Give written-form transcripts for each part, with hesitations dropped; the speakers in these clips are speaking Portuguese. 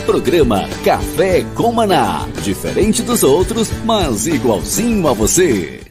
Programa Café com Maná. Diferente dos outros, mas igualzinho a você.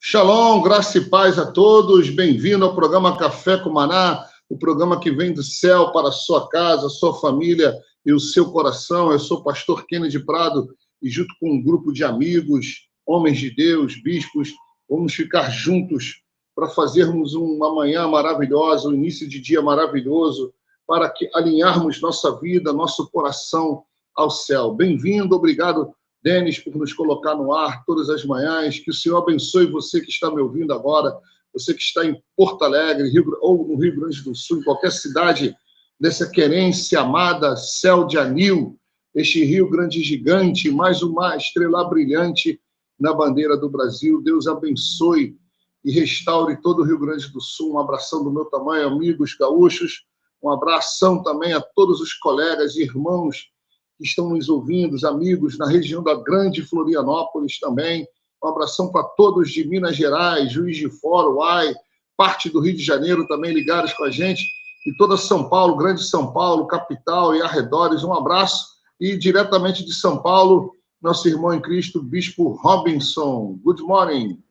Shalom, graça e paz a todos. Bem-vindo ao programa Café com Maná, o programa que vem do céu para a sua casa, a sua família e o seu coração. Eu sou o pastor Kennedy Prado e junto com um grupo de amigos, homens de Deus, bispos, vamos ficar juntos para fazermos uma manhã maravilhosa, um início de dia maravilhoso, para que alinharmos nossa vida, nosso coração ao céu. Bem-vindo, obrigado, Denis, por nos colocar no ar todas as manhãs. Que o Senhor abençoe você que está me ouvindo agora, você que está em Porto Alegre, ou no Rio Grande do Sul, em qualquer cidade dessa querência amada, céu de anil, este Rio Grande gigante, mais uma estrela brilhante na bandeira do Brasil. Deus abençoe e restaure todo o Rio Grande do Sul. Um abração do meu tamanho, amigos gaúchos. Um abração também a todos os colegas e irmãos que estão nos ouvindo, os amigos na região da Grande Florianópolis também. Um abração para todos de Minas Gerais, Juiz de Fora, Uai, parte do Rio de Janeiro também ligados com a gente. E toda São Paulo, Grande São Paulo, capital e arredores. Um abraço. E diretamente de São Paulo, nosso irmão em Cristo, Bispo Robinson. Good morning.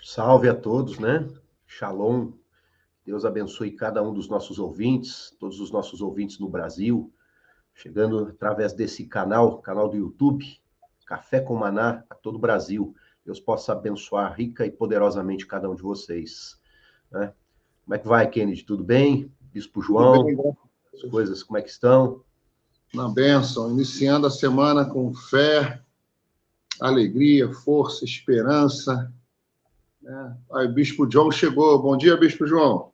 Salve a todos, né? Shalom. Deus abençoe cada um dos nossos ouvintes, todos os nossos ouvintes no Brasil, chegando através desse canal do YouTube, Café com Maná, a todo o Brasil. Deus possa abençoar rica e poderosamente cada um de vocês. Né? Como é que vai, Kennedy? Tudo bem? Bispo João, Tudo bem, as coisas, como é que estão? Na bênção, iniciando a semana com fé, alegria, força, esperança. Aí, Bispo João chegou. Bom dia, Bispo João.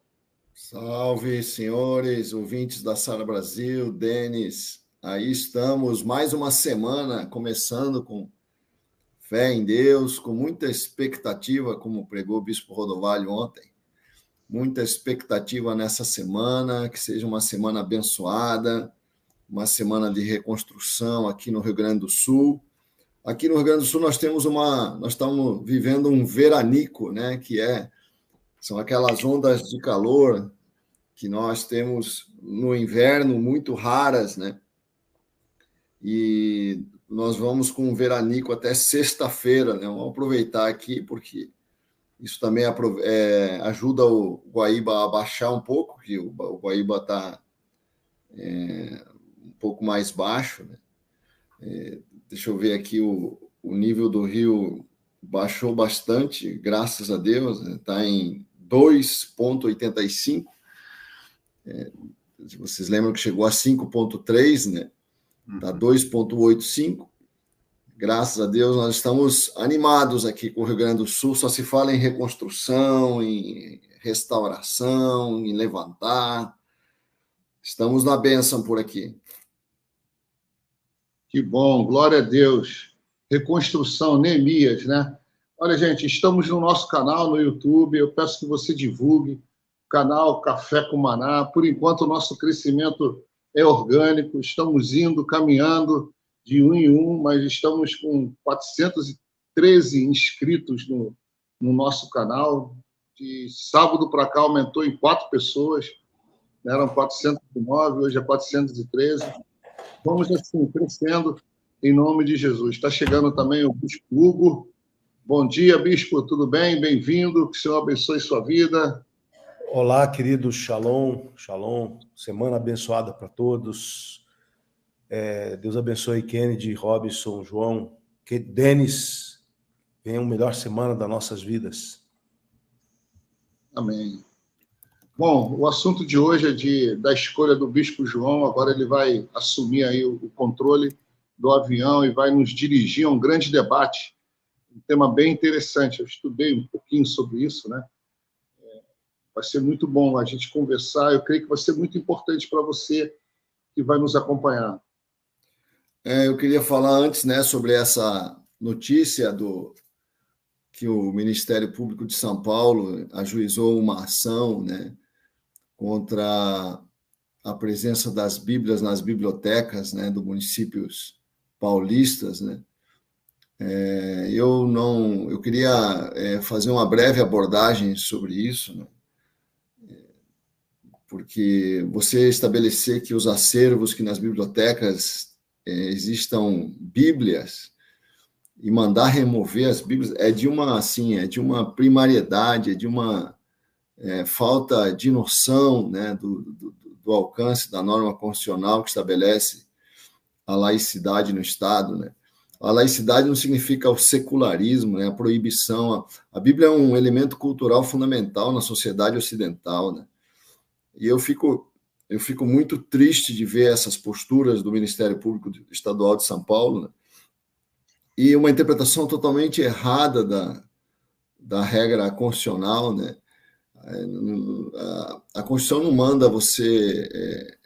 Salve, senhores, ouvintes da Sara Brasil, Denis. Aí estamos, mais uma semana, começando com fé em Deus, com muita expectativa, como pregou o Bispo Rodovalho ontem. Muita expectativa nessa semana, que seja uma semana abençoada, uma semana de reconstrução aqui no Rio Grande do Sul. Aqui no Rio Grande do Sul nós estamos vivendo um veranico, né? São aquelas ondas de calor que nós temos no inverno muito raras, né? E nós vamos com um veranico até sexta-feira, né? Vamos aproveitar aqui porque isso também ajuda o Guaíba a baixar um pouco, que o Guaíba está um pouco mais baixo, né? Deixa eu ver aqui, o nível do rio baixou bastante, graças a Deus, está em 2,85. Vocês lembram que chegou a 5,3, né? Está 2,85. Graças a Deus, nós estamos animados aqui com o Rio Grande do Sul, só se fala em reconstrução, em restauração, em levantar. Estamos na bênção por aqui. Que bom, glória a Deus. Reconstrução, Neemias, né? Olha, gente, estamos no nosso canal no YouTube. Eu peço que você divulgue o canal Café com Maná. Por enquanto, o nosso crescimento é orgânico. Estamos caminhando de um em um, mas estamos com 413 inscritos no nosso canal. De sábado para cá aumentou em 4 pessoas. Eram 409, hoje é 413. Vamos assim, crescendo em nome de Jesus. Está chegando também o Bispo Hugo. Bom dia, Bispo, tudo bem? Bem-vindo, que o Senhor abençoe sua vida. Olá, queridos, shalom, shalom, semana abençoada para todos. Deus abençoe Kennedy, Robinson, João, Denis, venha uma melhor semana das nossas vidas. Amém. Bom, o assunto de hoje é da escolha do Bispo João. Agora ele vai assumir aí o controle do avião e vai nos dirigir a um grande debate, um tema bem interessante. Eu estudei um pouquinho sobre isso, né? Vai ser muito bom a gente conversar. Eu creio que vai ser muito importante para você que vai nos acompanhar. Eu queria falar antes, né, sobre essa notícia que o Ministério Público de São Paulo ajuizou uma ação, né, contra a presença das Bíblias nas bibliotecas, né, dos municípios paulistas, né? Eu queria fazer uma breve abordagem sobre isso, né? Porque você estabelecer que os acervos, que nas bibliotecas existam Bíblias e mandar remover as Bíblias é de uma primariedade, é de uma falta de noção, né, do alcance da norma constitucional que estabelece a laicidade no Estado, né? A laicidade não significa o secularismo, né, a proibição. A Bíblia é um elemento cultural fundamental na sociedade ocidental, né? E eu fico muito triste de ver essas posturas do Ministério Público Estadual de São Paulo, né? E uma interpretação totalmente errada da regra constitucional, né? A Constituição não manda você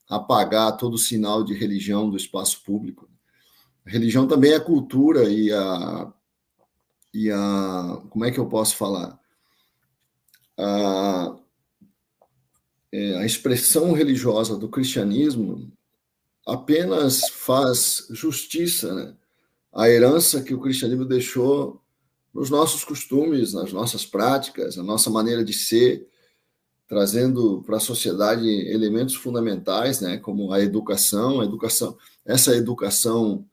apagar todo sinal de religião do espaço público. A religião também é cultura e como é que eu posso falar? A expressão religiosa do cristianismo apenas faz justiça, né, à herança que o cristianismo deixou nos nossos costumes, nas nossas práticas, na nossa maneira de ser, trazendo para a sociedade elementos fundamentais, né, como a educação, essa educação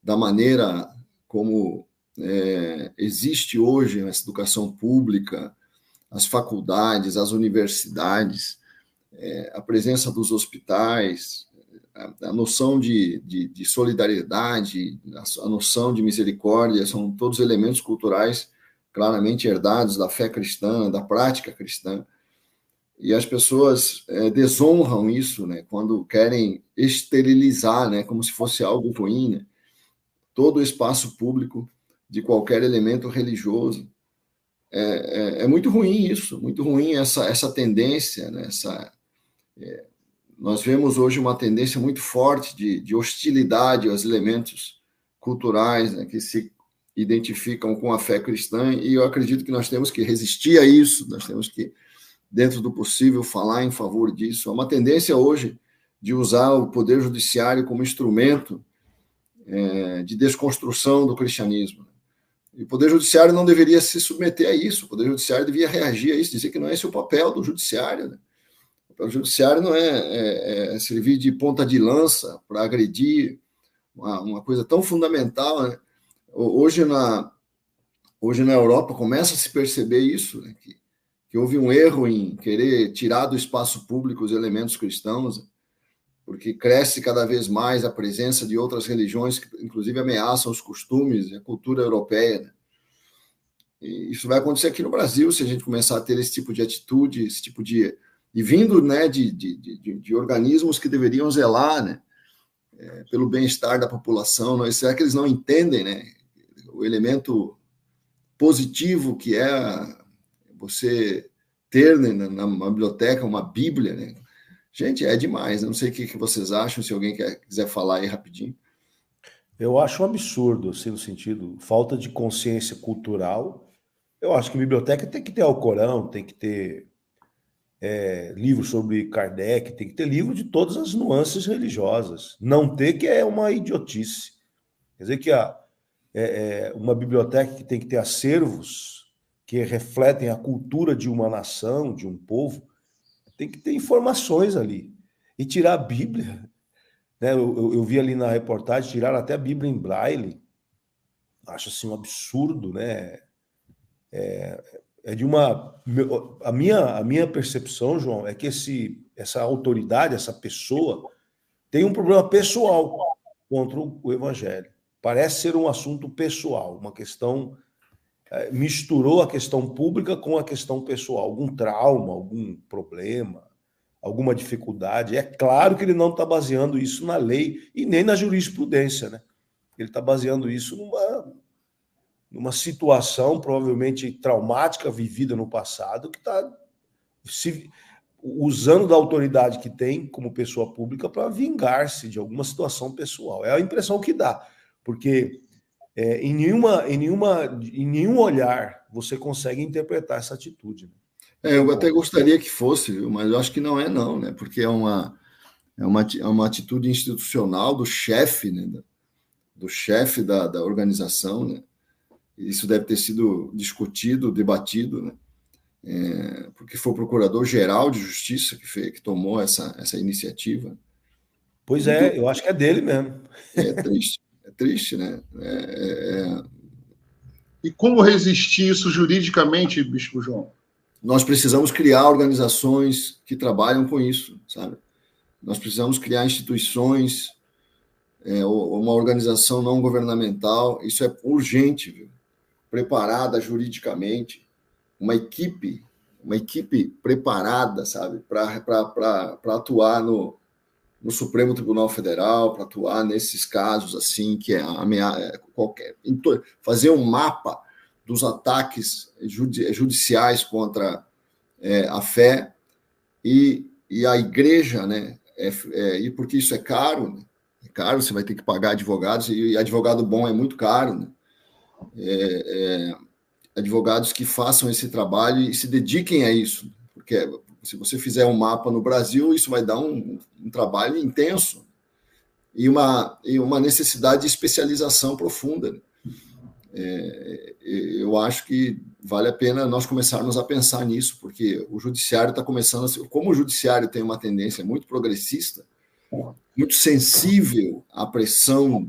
da maneira como existe hoje, essa educação pública, as faculdades, as universidades, a presença dos hospitais, a noção de solidariedade, a noção de misericórdia, são todos elementos culturais claramente herdados da fé cristã, da prática cristã. E as pessoas desonram isso, né, quando querem esterilizar, né, como se fosse algo ruim, né, todo o espaço público de qualquer elemento religioso. É muito ruim isso, muito ruim essa tendência, né, nós vemos hoje uma tendência muito forte de hostilidade aos elementos culturais, né, que se identificam com a fé cristã, e eu acredito que nós temos que resistir a isso, nós temos que, dentro do possível, falar em favor disso. Há uma tendência hoje de usar o Poder Judiciário como instrumento de desconstrução do cristianismo. E o Poder Judiciário não deveria se submeter a isso, o Poder Judiciário devia reagir a isso, dizer que não é esse o papel do Judiciário, né? O Judiciário não é servir de ponta de lança para agredir uma coisa tão fundamental, né? Hoje na Europa começa a se perceber isso, né? Que houve um erro em querer tirar do espaço público os elementos cristãos, porque cresce cada vez mais a presença de outras religiões que, inclusive, ameaçam os costumes e a cultura europeia, né? E isso vai acontecer aqui no Brasil, se a gente começar a ter esse tipo de atitude, esse tipo de... E vindo, né, de organismos que deveriam zelar, né, pelo bem-estar da população. Será que eles não entendem, né, o elemento positivo que é você ter, né, na biblioteca uma Bíblia, né? Gente, é demais. Eu não sei o que vocês acham, se alguém quiser falar aí rapidinho. Eu acho um absurdo, assim, no sentido, falta de consciência cultural. Eu acho que a biblioteca tem que ter Alcorão, tem que ter livro sobre Kardec, tem que ter livro de todas as nuances religiosas. Não ter, que é uma idiotice. Quer dizer que uma biblioteca que tem que ter acervos que refletem a cultura de uma nação, de um povo, tem que ter informações ali. E tirar a Bíblia, né? Eu vi ali na reportagem, tiraram até a Bíblia em braille. Acho assim um absurdo, né? A minha percepção, João, é que essa autoridade, essa pessoa, tem um problema pessoal contra o Evangelho. Parece ser um assunto pessoal, uma questão... misturou a questão pública com a questão pessoal. Algum trauma, algum problema, alguma dificuldade. É claro que ele não está baseando isso na lei e nem na jurisprudência, né? Ele está baseando isso numa situação provavelmente traumática vivida no passado, que está usando da autoridade que tem como pessoa pública para vingar-se de alguma situação pessoal. É a impressão que dá, porque em nenhum olhar você consegue interpretar essa atitude. Eu até gostaria que fosse, mas eu acho que não é, não, né? Porque é uma atitude institucional do chefe, né, chefe da organização, né? Isso deve ter sido discutido, debatido, né? Porque foi o Procurador-Geral de Justiça que tomou essa iniciativa. Pois é, eu acho que é dele mesmo. É triste, né? E como resistir isso juridicamente, Bispo João? Nós precisamos criar organizações que trabalham com isso, sabe? Nós precisamos criar instituições, uma organização não governamental, isso é urgente, viu? Preparada juridicamente, uma equipe preparada, sabe, para atuar no Supremo Tribunal Federal, para atuar nesses casos assim, que é fazer um mapa dos ataques judiciais contra a fé e a igreja, né? E porque isso é caro, né? É caro, você vai ter que pagar advogados, e advogado bom é muito caro, né? Advogados que façam esse trabalho e se dediquem a isso, porque se você fizer um mapa no Brasil, isso vai dar um trabalho intenso e uma necessidade de especialização profunda. Eu acho que vale a pena nós começarmos a pensar nisso, porque o judiciário está começando como o judiciário tem uma tendência muito progressista, muito sensível à pressão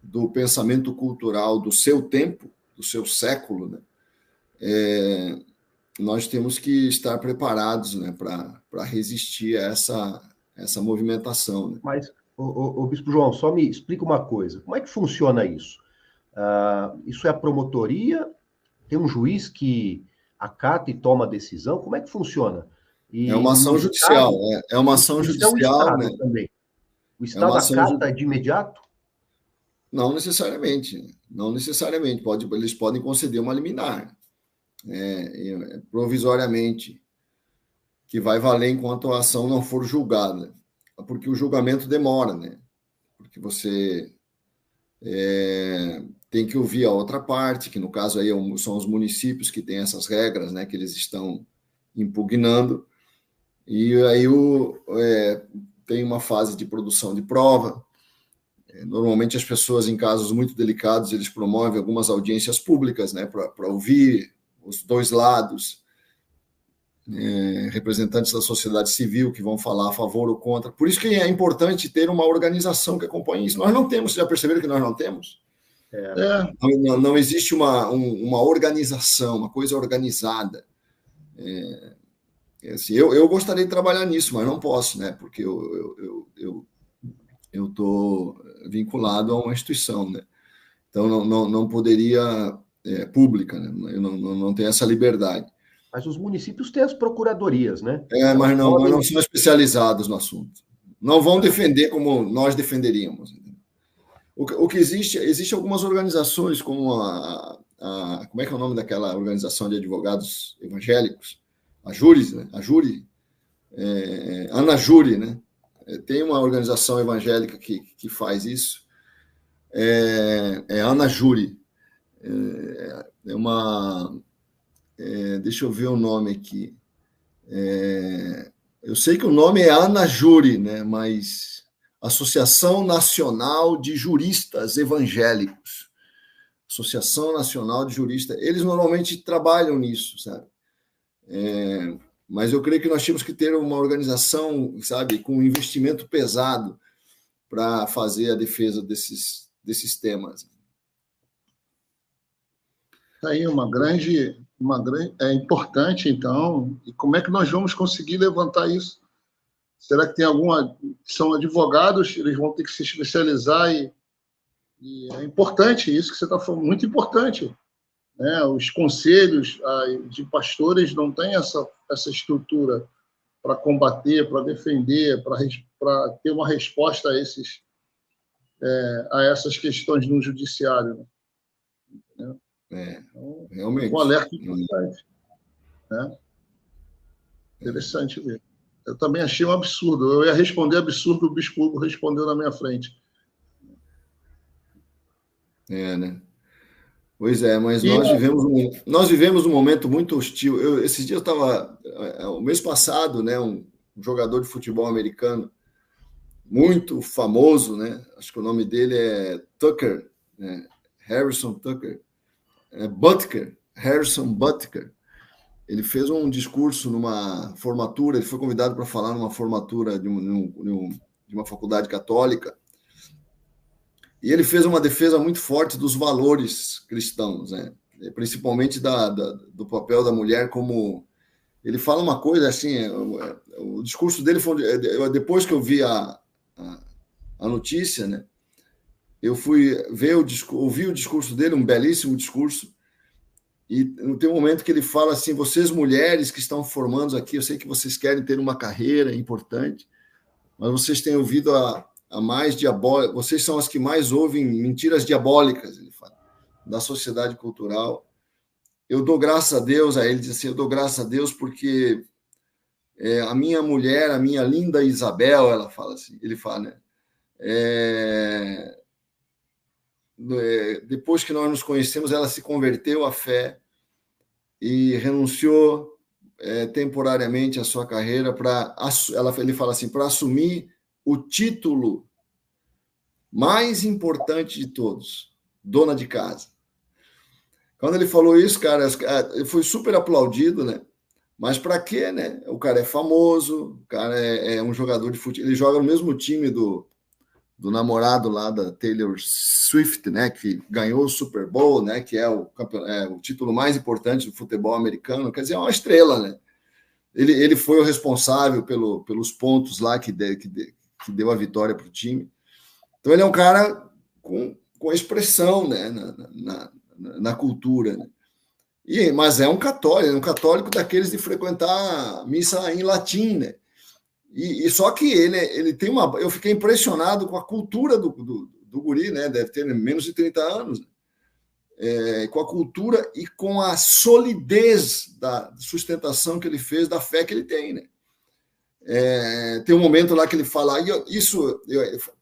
do pensamento cultural do seu tempo, do seu século, né? Nós temos que estar preparados, né, para resistir a essa movimentação, né? Mas, o Bispo João, só me explica uma coisa. Como é que funciona isso? Isso é a promotoria? Tem um juiz que acata e toma a decisão? Como é que funciona? É uma ação judicial. É uma ação judicial, né? Também. O Estado acata de imediato? Não necessariamente. Não necessariamente. Eles podem conceder uma liminar, provisoriamente, que vai valer enquanto a ação não for julgada, porque o julgamento demora, né? Porque você tem que ouvir a outra parte, que no caso aí são os municípios que têm essas regras, né, que eles estão impugnando, e aí tem uma fase de produção de prova. Normalmente as pessoas, em casos muito delicados, eles promovem algumas audiências públicas, né, para ouvir os dois lados, representantes da sociedade civil que vão falar a favor ou contra. Por isso que é importante ter uma organização que acompanhe isso. Nós não temos, já perceberam que nós não temos? Não existe uma organização, uma coisa organizada. Assim, eu gostaria de trabalhar nisso, mas não posso, né? Porque eu estou vinculado a uma instituição, né? Então não poderia pública, né? Eu não tenho essa liberdade. Mas os municípios têm as procuradorias, né? Mas não são especializados no assunto. Não vão defender como nós defenderíamos. O que existe algumas organizações, como como é que é o nome daquela organização de advogados evangélicos? A Júri, né? A Júri, Ana Júri, né? Tem uma organização evangélica que faz isso. Ana Júri. Deixa eu ver o nome aqui. Eu sei que o nome é Ana Júri, né? Mas Associação Nacional de Juristas Evangélicos. Associação Nacional de Juristas. Eles normalmente trabalham nisso, sabe? Mas eu creio que nós tínhamos que ter uma organização, sabe, com um investimento pesado para fazer a defesa desses temas. Aí é importante, então. E como é que nós vamos conseguir levantar isso? Será que tem são advogados, eles vão ter que se especializar e é importante isso que você está falando, muito importante. Né? Os conselhos de pastores não têm essa estrutura para combater, para defender, para ter uma resposta a essas questões no judiciário. Né? Então, realmente. Um alerta importante. Né? Interessante ver. Eu também achei um absurdo. Eu ia responder absurdo, o Bispo Hugo respondeu na minha frente. Né? Pois é, mas nós vivemos um momento muito hostil. Esses dias eu estava... O mês passado, né, um jogador de futebol americano, muito famoso, né? Acho que o nome dele é Tucker, né? Harrison Tucker, Butker, Harrison Butker. Ele fez um discurso numa formatura, ele foi convidado para falar numa formatura de uma faculdade católica, e ele fez uma defesa muito forte dos valores cristãos, né? Principalmente do papel da mulher como... Ele fala uma coisa assim, o discurso dele foi... Depois que eu vi a notícia, né? Eu fui ouvir o discurso dele, um belíssimo discurso, e tem um momento que ele fala assim: vocês mulheres que estão formando aqui, eu sei que vocês querem ter uma carreira importante, mas vocês têm ouvido a mais diabólica, vocês são as que mais ouvem mentiras diabólicas, ele fala, da sociedade cultural. Eu dou graças a Deus, aí ele diz assim, eu dou graças a Deus porque a minha mulher, a minha linda Isabel, ela fala assim, ele fala, né? Depois que nós nos conhecemos, ela se converteu à fé e renunciou temporariamente à sua carreira ele fala assim, para assumir o título mais importante de todos, dona de casa. Quando ele falou isso, cara, foi super aplaudido, né? Mas para quê, né? O cara é famoso, o cara é um jogador de futebol, ele joga no mesmo time do namorado lá da Taylor Swift, né, que ganhou o Super Bowl, né, que é o título mais importante do futebol americano, quer dizer, é uma estrela, né? Ele foi o responsável pelos pontos lá que deu a vitória para o time. Então ele é um cara com expressão, né, na cultura, né? Mas é um católico daqueles de frequentar missa em latim, né? E só que ele tem eu fiquei impressionado com a cultura do guri, né? Deve ter menos de 30 anos, com a cultura e com a solidez da sustentação que ele fez, da fé que ele tem, né? Tem um momento lá que ele fala,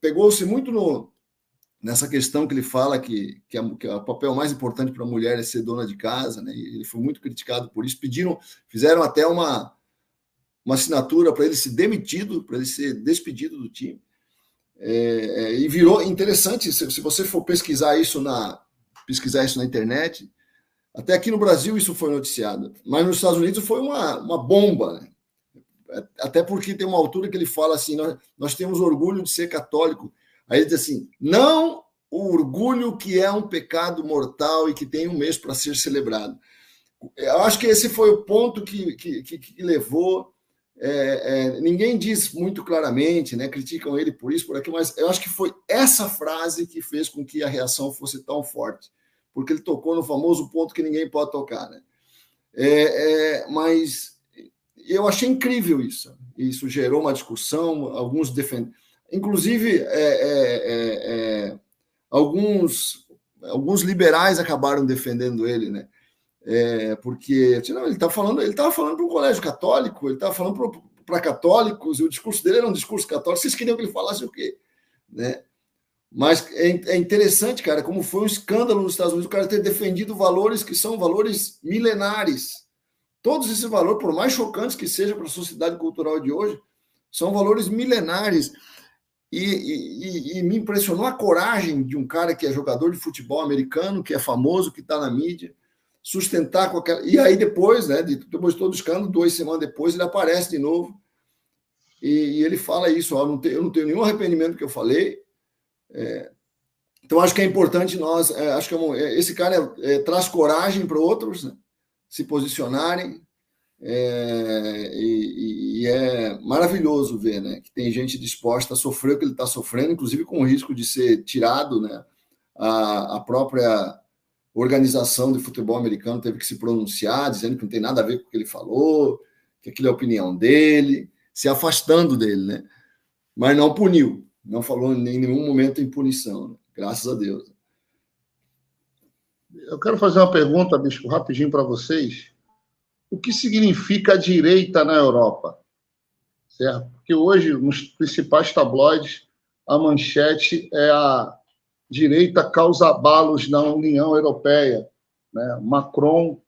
pegou-se muito nessa questão que ele fala que o papel mais importante para a mulher é ser dona de casa, né? E ele foi muito criticado por isso, fizeram até uma assinatura para ele ser demitido, para ele ser despedido do time. E virou interessante, se você for pesquisar isso na internet, até aqui no Brasil isso foi noticiado, mas nos Estados Unidos foi uma bomba, né? Até porque tem uma altura que ele fala assim, nós temos orgulho de ser católico. Aí ele diz assim, não o orgulho que é um pecado mortal e que tem um mês para ser celebrado. Eu acho que esse foi o ponto que levou... ninguém diz muito claramente, né? Criticam ele por isso, por aquilo, mas eu acho que foi essa frase que fez com que a reação fosse tão forte, porque ele tocou no famoso ponto que ninguém pode tocar, né? Mas eu achei incrível isso. Isso gerou uma discussão, alguns defendem, inclusive alguns liberais acabaram defendendo ele, né? Porque ele estava falando para um colégio católico, ele estava falando para católicos, e o discurso dele era um discurso católico. Vocês queriam que ele falasse o quê? Né? Mas é interessante, cara, como foi um escândalo nos Estados Unidos o cara ter defendido valores que são valores milenares. Todos esses valores, por mais chocantes que sejam para a sociedade cultural de hoje, são valores milenares. E me impressionou a coragem de um cara que é jogador de futebol americano, que é famoso, que está na mídia, sustentar com aquela... E aí depois, né, depois de todo o escândalo, 2 semanas depois, ele aparece de novo e ele fala isso, eu não tenho nenhum arrependimento do que eu falei. Então, acho que é importante nós... acho que esse cara traz coragem para outros, né, se posicionarem, e é maravilhoso ver, né, que tem gente disposta a sofrer o que ele está sofrendo, inclusive com o risco de ser tirado, né, a própria... organização de futebol americano teve que se pronunciar, dizendo que não tem nada a ver com o que ele falou, que aquilo é a opinião dele, se afastando dele, né? Mas não puniu, não falou em nenhum momento em punição, né? Graças a Deus. Eu quero fazer uma pergunta, Bispo, rapidinho para vocês. O que significa a direita na Europa? Certo? Porque hoje, nos principais tabloides, a manchete é a direita causa abalos na União Europeia, né? Macron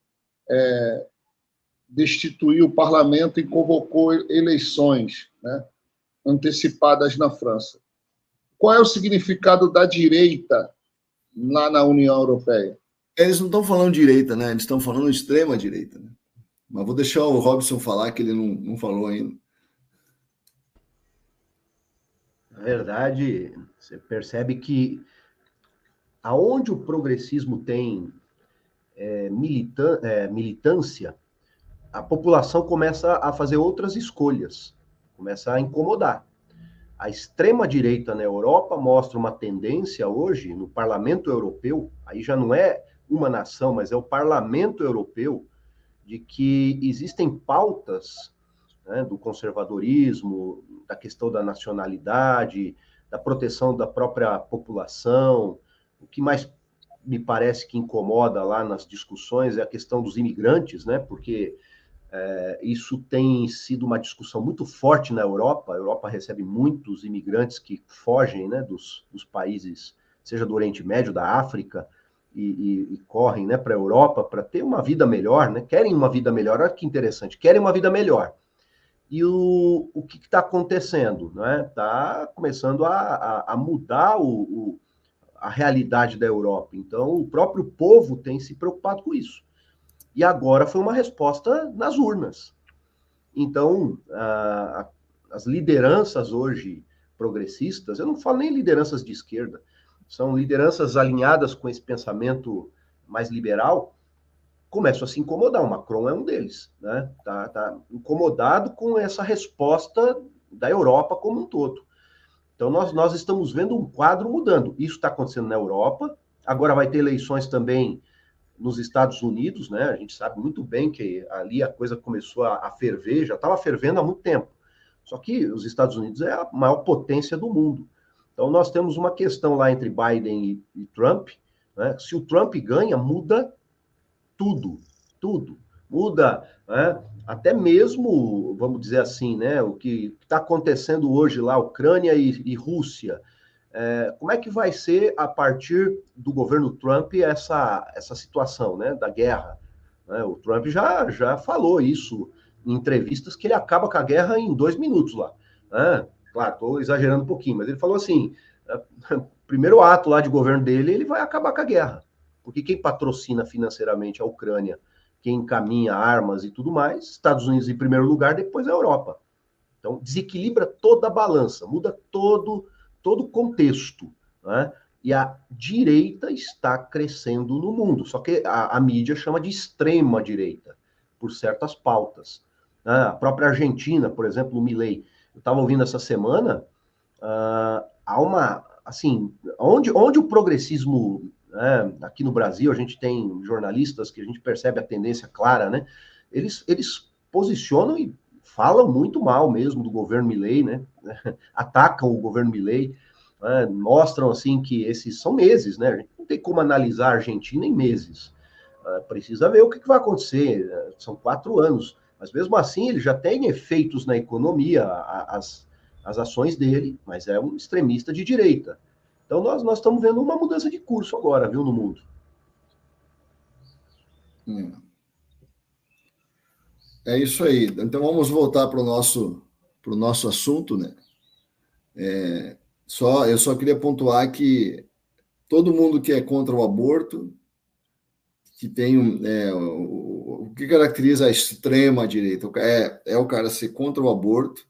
destituiu o parlamento e convocou eleições, né? antecipadas na França. Qual é o significado da direita lá na União Europeia? Eles não estão falando direita, né? Eles estão falando extrema direita, né? Mas vou deixar o Robson falar, que ele não falou ainda. Na verdade, você percebe que aonde o progressismo tem militância, a população começa a fazer outras escolhas, começa a incomodar. A extrema-direita na Europa mostra uma tendência hoje no Parlamento Europeu, aí já não é uma nação, mas é o Parlamento Europeu, de que existem pautas, né, do conservadorismo, da questão da nacionalidade, da proteção da própria população. O que mais me parece que incomoda lá nas discussões é a questão dos imigrantes, né? Porque isso tem sido uma discussão muito forte na Europa. A Europa recebe muitos imigrantes que fogem, né, dos países, seja do Oriente Médio, da África, e correm, né, para a Europa para ter uma vida melhor, né? Querem uma vida melhor. Olha que interessante, querem uma vida melhor. E o que está acontecendo? Está começando a mudar a realidade da Europa. Então, o próprio povo tem se preocupado com isso. E agora foi uma resposta nas urnas. Então, as lideranças hoje progressistas, eu não falo nem lideranças de esquerda, são lideranças alinhadas com esse pensamento mais liberal, começam a se incomodar. O Macron é um deles, né? Tá incomodado com essa resposta da Europa como um todo. Então, nós estamos vendo um quadro mudando. Isso está acontecendo na Europa, agora vai ter eleições também nos Estados Unidos, né? A gente sabe muito bem que ali a coisa começou a ferver, já estava fervendo há muito tempo. Só que os Estados Unidos é a maior potência do mundo. Então, nós temos uma questão lá entre Biden e Trump, né? Se o Trump ganha, muda tudo. Muda, né? Até mesmo, vamos dizer assim, né? O que está acontecendo hoje lá, Ucrânia e Rússia. Como é que vai ser, a partir do governo Trump, essa situação, né, da guerra? Né? O Trump já falou isso em entrevistas, que ele acaba com a guerra em 2 minutos lá. Né? Claro, estou exagerando um pouquinho, mas ele falou assim, primeiro ato lá de governo dele, ele vai acabar com a guerra. Porque quem patrocina financeiramente a Ucrânia, quem encaminha armas e tudo mais, Estados Unidos em primeiro lugar, depois a Europa. Então, desequilibra toda a balança, muda todo o contexto, né? E a direita está crescendo no mundo, só que a mídia chama de extrema direita, por certas pautas. Né? A própria Argentina, por exemplo, o Milei, eu estava ouvindo essa semana, há uma, assim, onde o progressismo, né, aqui no Brasil, a gente tem jornalistas que a gente percebe a tendência clara, né? Eles posicionam e falam muito mal mesmo do governo Milei, né? Atacam o governo Milei, né? Mostram assim que esses são meses, né? A gente não tem como analisar a Argentina em meses. Precisa ver o que vai acontecer. São 4 anos, mas mesmo assim ele já tem efeitos na economia, as ações dele, mas é um extremista de direita. Então nós estamos vendo uma mudança de curso agora, viu, no mundo. É isso aí. Então vamos voltar para o nosso assunto, né? Eu só queria pontuar que todo mundo que é contra o aborto, que tem o que caracteriza a extrema direita é o cara ser contra o aborto,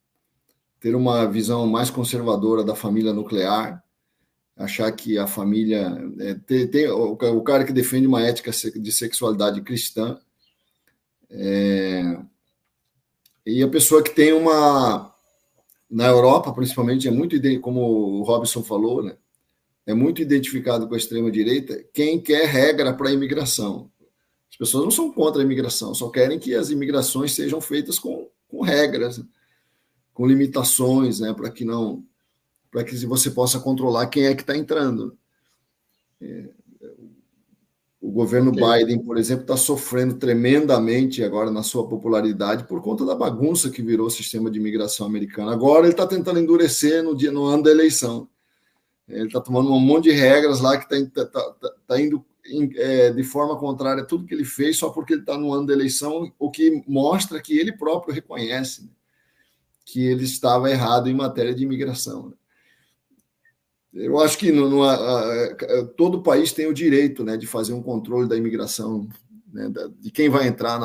ter uma visão mais conservadora da família nuclear, achar que a família tem o cara que defende uma ética de sexualidade cristã. E a pessoa que tem na Europa, principalmente, é muito, como o Robson falou, né? É muito identificado com a extrema-direita quem quer regra para a imigração. As pessoas não são contra a imigração, só querem que as imigrações sejam feitas com regras, com limitações, né? Para que você possa controlar quem é que está entrando. O governo Biden, por exemplo, está sofrendo tremendamente agora na sua popularidade por conta da bagunça que virou o sistema de imigração americano. Agora ele está tentando endurecer no ano da eleição. Ele está tomando um monte de regras lá que está indo de forma contrária a tudo que ele fez só porque ele está no ano da eleição, o que mostra que ele próprio reconhece, né, que ele estava errado em matéria de imigração. Eu acho que todo país tem o direito, né, de fazer um controle da imigração, né, de quem vai entrar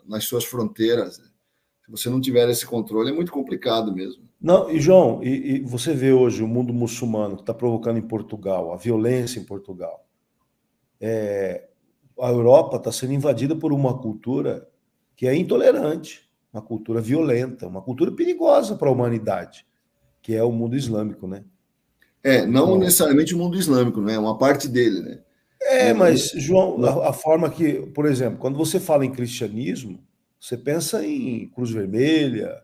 nas suas fronteiras. Se você não tiver esse controle, é muito complicado mesmo. Não, e João, e você vê hoje o mundo muçulmano que está provocando em Portugal, a violência em Portugal. A Europa está sendo invadida por uma cultura que é intolerante, uma cultura violenta, uma cultura perigosa para a humanidade, que é o mundo islâmico, né? Não necessariamente o mundo islâmico, né? Uma parte dele, né? Mas, João, a forma que, por exemplo, quando você fala em cristianismo, você pensa em Cruz Vermelha,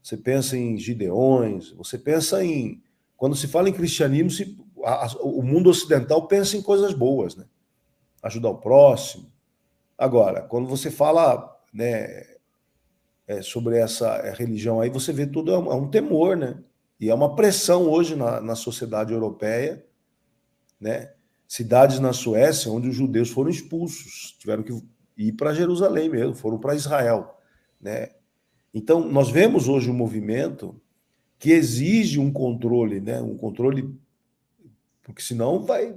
você pensa em Gideões, você pensa em... Quando se fala em cristianismo, o mundo ocidental pensa em coisas boas, né? Ajudar o próximo. Agora, quando você fala, né, sobre essa religião aí, você vê tudo, é um temor, né? E é uma pressão hoje na sociedade europeia, né? Cidades na Suécia onde os judeus foram expulsos, tiveram que ir para Jerusalém mesmo, foram para Israel, né? Então, nós vemos hoje um movimento que exige um controle, né? Um controle, porque senão vai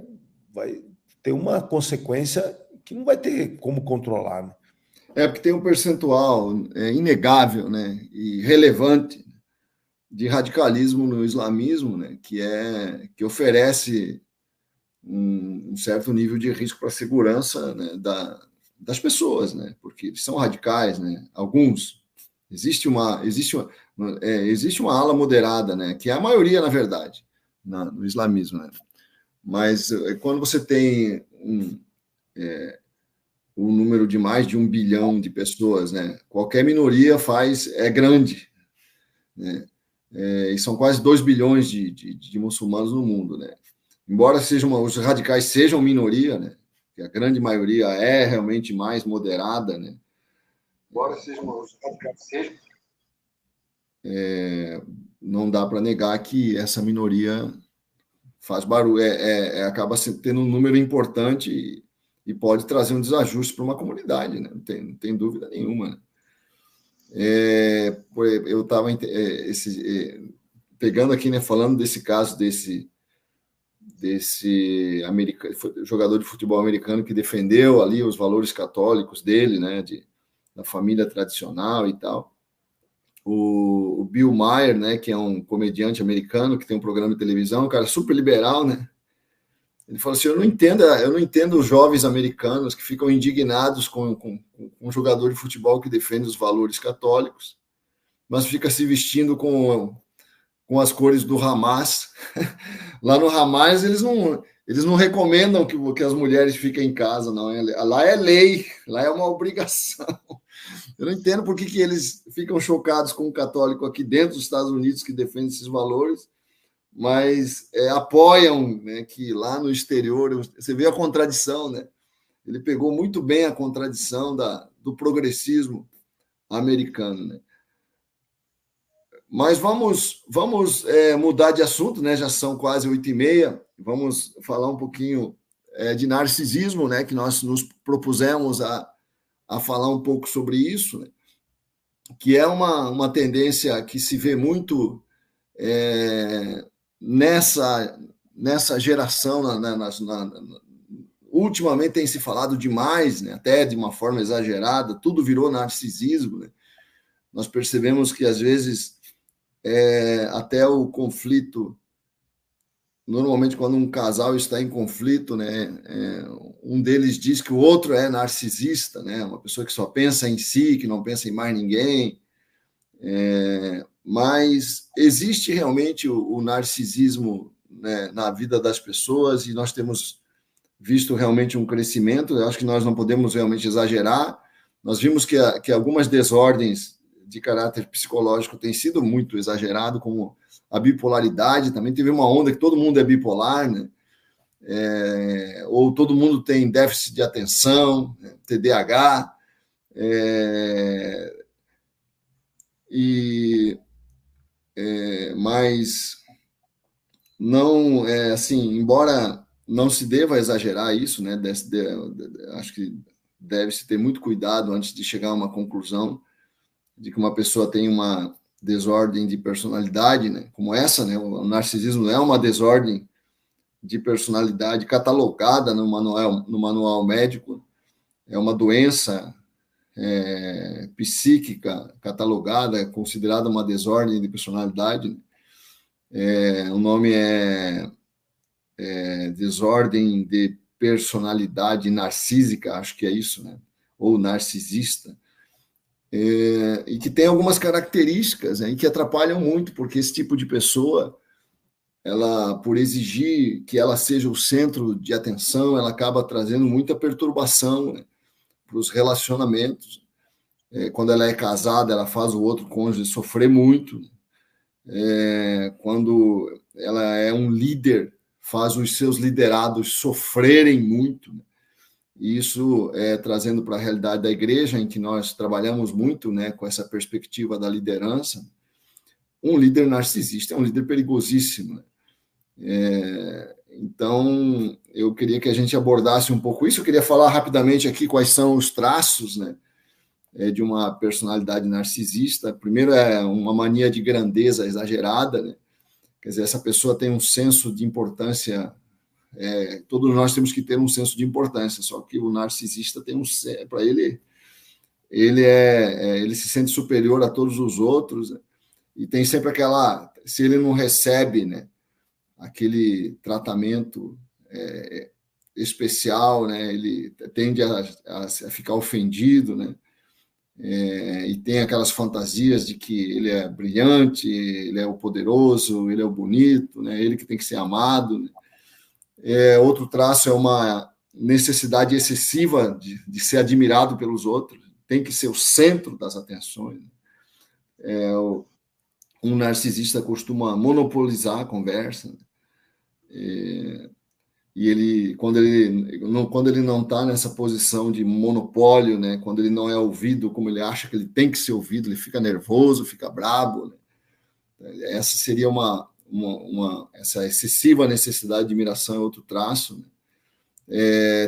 ter uma consequência que não vai ter como controlar, né? Porque tem um percentual inegável, né, e relevante de radicalismo no islamismo, né, que oferece um certo nível de risco para a segurança, né, das pessoas, né, porque são radicais, né, alguns. Existe uma ala moderada, né, que é a maioria, na verdade, no islamismo, né? Mas quando você tem o número de mais de 1 bilhão de pessoas, né? Qualquer minoria é grande, né? E são quase 2 bilhões de muçulmanos no mundo, né? Embora os radicais sejam minoria, né? Que a grande maioria é realmente mais moderada, né? Embora os radicais sejam, não dá para negar que essa minoria faz barulho, acaba tendo um número importante e pode trazer um desajuste para uma comunidade, né? Não tem dúvida nenhuma, né? Eu estava pegando aqui, né, falando desse caso desse jogador de futebol americano que defendeu ali os valores católicos dele, né, da família tradicional e tal. O Bill Maher, né, que é um comediante americano que tem um programa de televisão, um cara super liberal, né? Ele falou assim: eu não entendo os jovens americanos que ficam indignados com um jogador de futebol que defende os valores católicos, mas fica se vestindo com as cores do Hamas. Lá no Hamas, eles não recomendam que as mulheres fiquem em casa, não. Lá é lei, lá é uma obrigação. Eu não entendo por que eles ficam chocados com um católico aqui dentro dos Estados Unidos que defende esses valores, mas apoiam, né, que lá no exterior, você vê a contradição, né? Ele pegou muito bem a contradição do progressismo americano, né? Mas vamos mudar de assunto, né? Já são quase 8h30, vamos falar um pouquinho de narcisismo, né? Que nós nos propusemos a falar um pouco sobre isso, né? Que é uma tendência que se vê muito nessa geração, ultimamente tem se falado demais, né, até de uma forma exagerada, tudo virou narcisismo, né? Nós percebemos que, às vezes, até o conflito, normalmente quando um casal está em conflito, né, um deles diz que o outro é narcisista, né, uma pessoa que só pensa em si, que não pensa em mais ninguém. Mas existe realmente o narcisismo, né, na vida das pessoas, e nós temos visto realmente um crescimento. Eu acho que nós não podemos realmente exagerar. Nós vimos que algumas desordens de caráter psicológico têm sido muito exagerado, como a bipolaridade. Também teve uma onda que todo mundo é bipolar, né? Ou todo mundo tem déficit de atenção, né? TDAH, mas não assim, embora não se deva exagerar isso, né? Acho que deve-se ter muito cuidado antes de chegar a uma conclusão de que uma pessoa tem uma desordem de personalidade, né? Como essa, né? O narcisismo não é uma desordem de personalidade catalogada no manual médico, é uma doença psíquica catalogada, considerada uma desordem de personalidade. O nome é desordem de personalidade narcísica, acho que é isso, né? Ou narcisista. E que tem algumas características, né, que atrapalham muito, porque esse tipo de pessoa, ela, por exigir que ela seja o centro de atenção, ela acaba trazendo muita perturbação, né, para os relacionamentos. Quando ela é casada, ela faz o outro cônjuge sofrer muito. Quando ela é um líder, faz os seus liderados sofrerem muito, né? E isso trazendo para a realidade da igreja, em que nós trabalhamos muito, né, com essa perspectiva da liderança. Um líder narcisista é um líder perigosíssimo, né? Então, eu queria que a gente abordasse um pouco isso. Eu queria falar rapidamente aqui quais são os traços, né, de uma personalidade narcisista. Primeiro, é uma mania de grandeza exagerada, né? Quer dizer, essa pessoa tem um senso de importância. Todos nós temos que ter um senso de importância, só que o narcisista tem para ele, ele se sente superior a todos os outros, né? E tem sempre aquela, se ele não recebe, né, aquele tratamento especial, né, ele tende a ficar ofendido, né? E tem aquelas fantasias de que ele é brilhante, ele é o poderoso, ele é o bonito, né? Ele que tem que ser amado, né? Outro traço é uma necessidade excessiva de ser admirado pelos outros, tem que ser o centro das atenções. Um narcisista costuma monopolizar a conversa, né? E ele, quando ele não está nessa posição de monopólio, né? Quando ele não é ouvido como ele acha que ele tem que ser ouvido, ele fica nervoso, fica brabo, né? Essa seria essa excessiva necessidade de admiração é outro traço, né?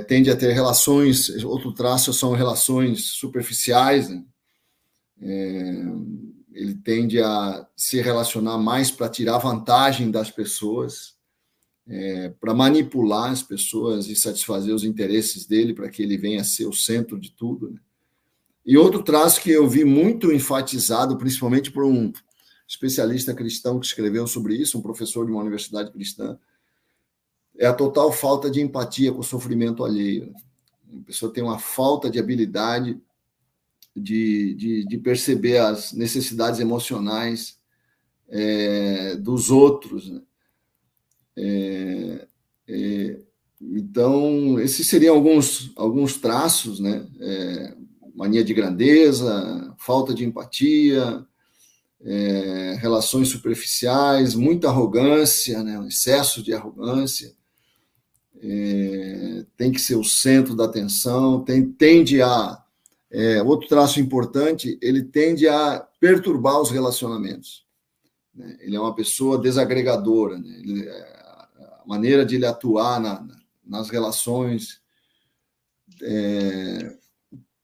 Tende a ter relações, outro traço são relações superficiais, né? Ele tende a se relacionar mais para tirar vantagem das pessoas, para manipular as pessoas e satisfazer os interesses dele, para que ele venha a ser o centro de tudo, né? E outro traço que eu vi muito enfatizado, principalmente por um especialista cristão que escreveu sobre isso, um professor de uma universidade cristã, é a total falta de empatia com o sofrimento alheio. A pessoa tem uma falta de habilidade de perceber as necessidades emocionais dos outros, né? Então, esses seriam alguns traços, né? Mania de grandeza, falta de empatia, relações superficiais, muita arrogância, né? Um excesso de arrogância, tem que ser o centro da atenção, tende a... outro traço importante, ele tende a perturbar os relacionamentos, né? Ele é uma pessoa desagregadora, né? A maneira de ele atuar nas relações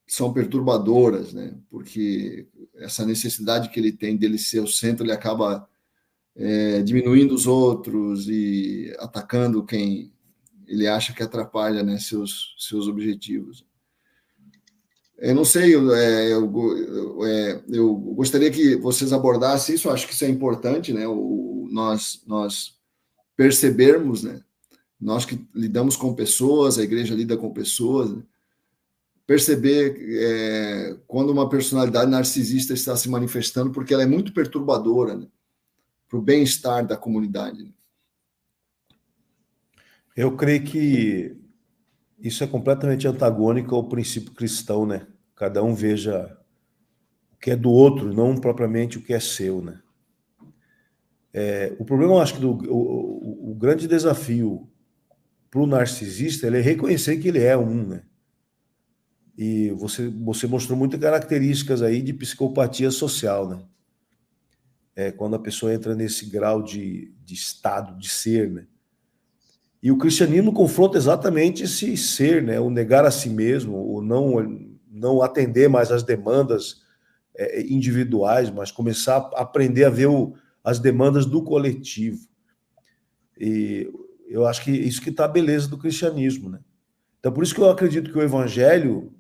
são perturbadoras, né? Porque essa necessidade que ele tem dele ser o centro, ele acaba diminuindo os outros e atacando quem ele acha que atrapalha, né, seus objetivos. Eu não sei, eu gostaria que vocês abordassem isso, acho que isso é importante, né? Nós percebermos, né? Nós que lidamos com pessoas, a igreja lida com pessoas, né? Perceber quando uma personalidade narcisista está se manifestando, porque ela é muito perturbadora, né, para o bem-estar da comunidade, né? Eu creio que isso é completamente antagônico ao princípio cristão, né? Cada um veja o que é do outro, não propriamente o que é seu, né? O problema, eu acho que o grande desafio para o narcisista ele é reconhecer que ele é um, né? E você mostrou muitas características aí de psicopatia social, né? Quando a pessoa entra nesse grau de estado, de ser, né? E o cristianismo confronta exatamente esse ser, né? O negar a si mesmo, o não atender mais às demandas individuais, mas começar a aprender a ver as demandas do coletivo. E eu acho que isso que está a beleza do cristianismo, né? Então, por isso que eu acredito que o evangelho,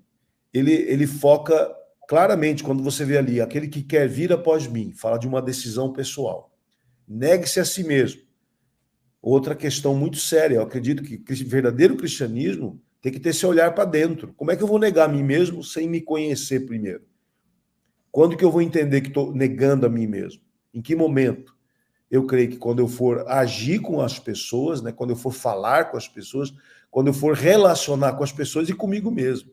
ele foca claramente, quando você vê ali, aquele que quer vir após mim, fala de uma decisão pessoal. Negue-se a si mesmo. Outra questão muito séria, eu acredito que o verdadeiro cristianismo tem que ter esse olhar para dentro. Como é que eu vou negar a mim mesmo sem me conhecer primeiro? Quando que eu vou entender que estou negando a mim mesmo? Em que momento? Eu creio que quando eu for agir com as pessoas, né, quando eu for falar com as pessoas, quando eu for relacionar com as pessoas e comigo mesmo.